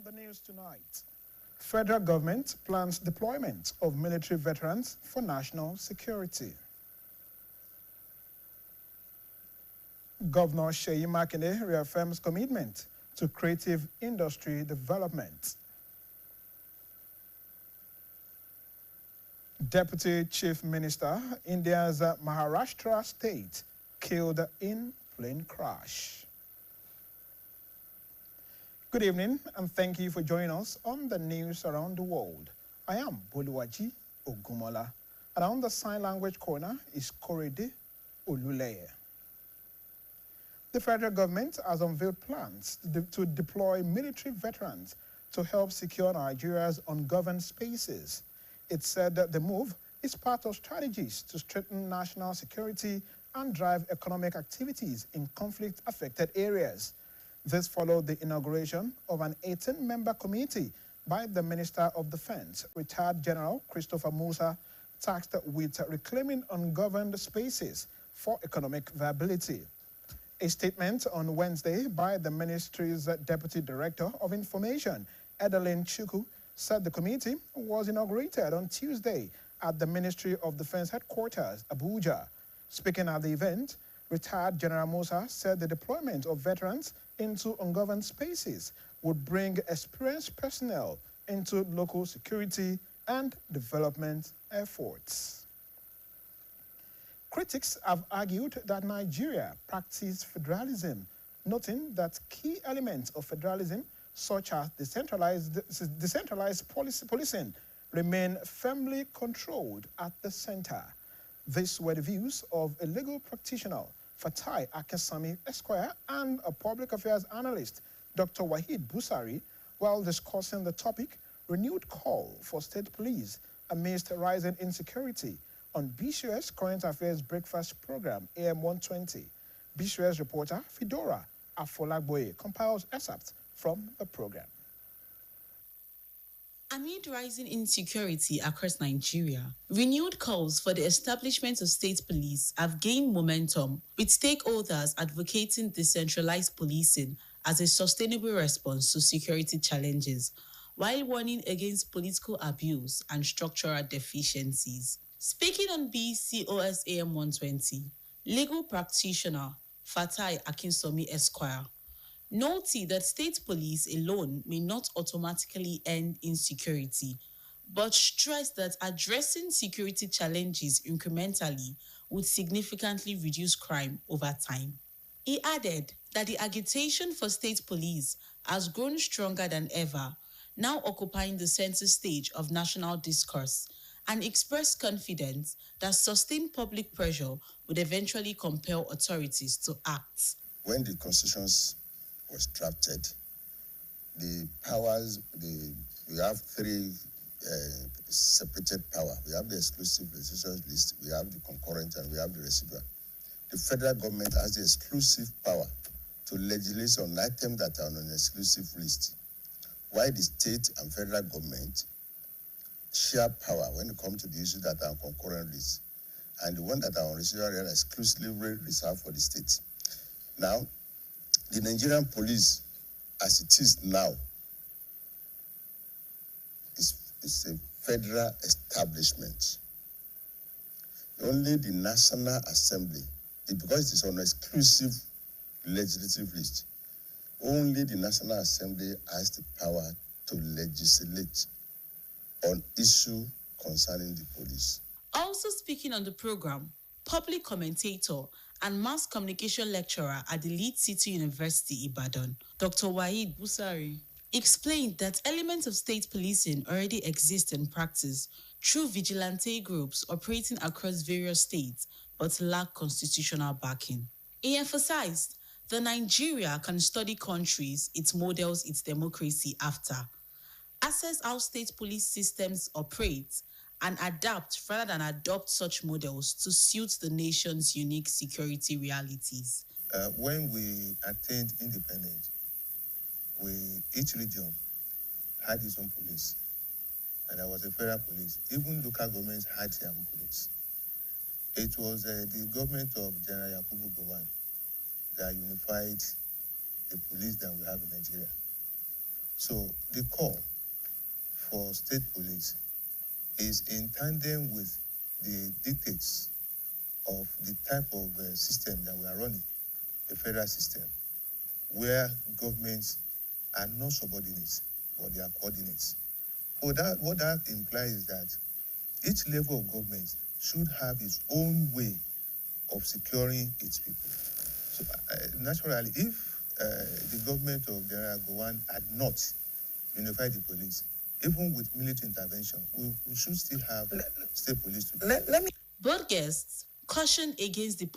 On the news tonight, federal government plans deployment of military veterans for national security. Governor Seyi Makinde reaffirms commitment to creative industry development. Deputy Chief Minister, India's Maharashtra state, killed in plane crash. Good evening, and thank you for joining us on the news around the world. I am Boluwaji Ogumola, and on the sign language corner is Korede Oluleye. The federal government has unveiled plans to deploy military veterans to help secure Nigeria's ungoverned spaces. It said that the move is part of strategies to strengthen national security and drive economic activities in conflict-affected areas. This followed the inauguration of an 18-member committee by the Minister of Defense, retired General Christopher Musa, tasked with reclaiming ungoverned spaces for economic viability. A statement on Wednesday by the ministry's Deputy Director of Information, Edeline Chukwu, said the committee was inaugurated on Tuesday at the Ministry of Defense headquarters, Abuja. Speaking at the event, retired General Musa said the deployment of veterans into ungoverned spaces would bring experienced personnel into local security and development efforts. Critics have argued that Nigeria practices federalism, noting that key elements of federalism, such as decentralized policing, remain firmly controlled at the center. These were the views of a legal practitioner, Fatai Akinsami Esquire, and a public affairs analyst, Dr. Wahid Busari, while discussing the topic, renewed call for state police amidst rising insecurity on BCOS Current Affairs Breakfast Program, AM 120. BCOS reporter Fedora Afolagboye compiles excerpts from the program. Amid rising insecurity across Nigeria, renewed calls for the establishment of state police have gained momentum, with stakeholders advocating decentralized policing as a sustainable response to security challenges, while warning against political abuse and structural deficiencies. Speaking on BCOS AM 120, legal practitioner Fatai Akinsami Esquire noted that state police alone may not automatically end insecurity, but stressed that addressing security challenges incrementally would significantly reduce crime over time. He added that the agitation for state police has grown stronger than ever, now occupying the center stage of national discourse, and expressed confidence that sustained public pressure would eventually compel authorities to act. When the constitutions was drafted, the powers, we have three separated power. We have the exclusive legislative list, we have the concurrent, and we have the residual. The federal government has the exclusive power to legislate on items that are on an exclusive list, while the state and federal government share power when it comes to the issues that are on concurrent list, and the ones that are on residual are exclusively reserved for the state. Now, the Nigerian police, as it is now, is a federal establishment. Only the National Assembly, because it is on an exclusive legislative list, only the National Assembly has the power to legislate on issue concerning the police. Also speaking on the program, public commentator and mass communication lecturer at the Leeds City University, Ibadan, Dr. Wahid Busari, explained that elements of state policing already exist in practice through vigilante groups operating across various states but lack constitutional backing. He emphasized that Nigeria can study countries it models its democracy after, assess how state police systems operate, and adapt rather than adopt such models to suit the nation's unique security realities. When we attained independence, each region had its own police, and there was a federal police. Even local governments had their own police. It was the government of General Yakubu Gowon that unified the police that we have in Nigeria. So the call for state police is in tandem with the dictates of the type of system that we are running, the federal system, where governments are not subordinates, but they are coordinates. So what that implies is that each level of government should have its own way of securing its people. So naturally, if the government of General Gowon had not unified the police, even with military intervention, we should still have state police today. Both guests cautioned against the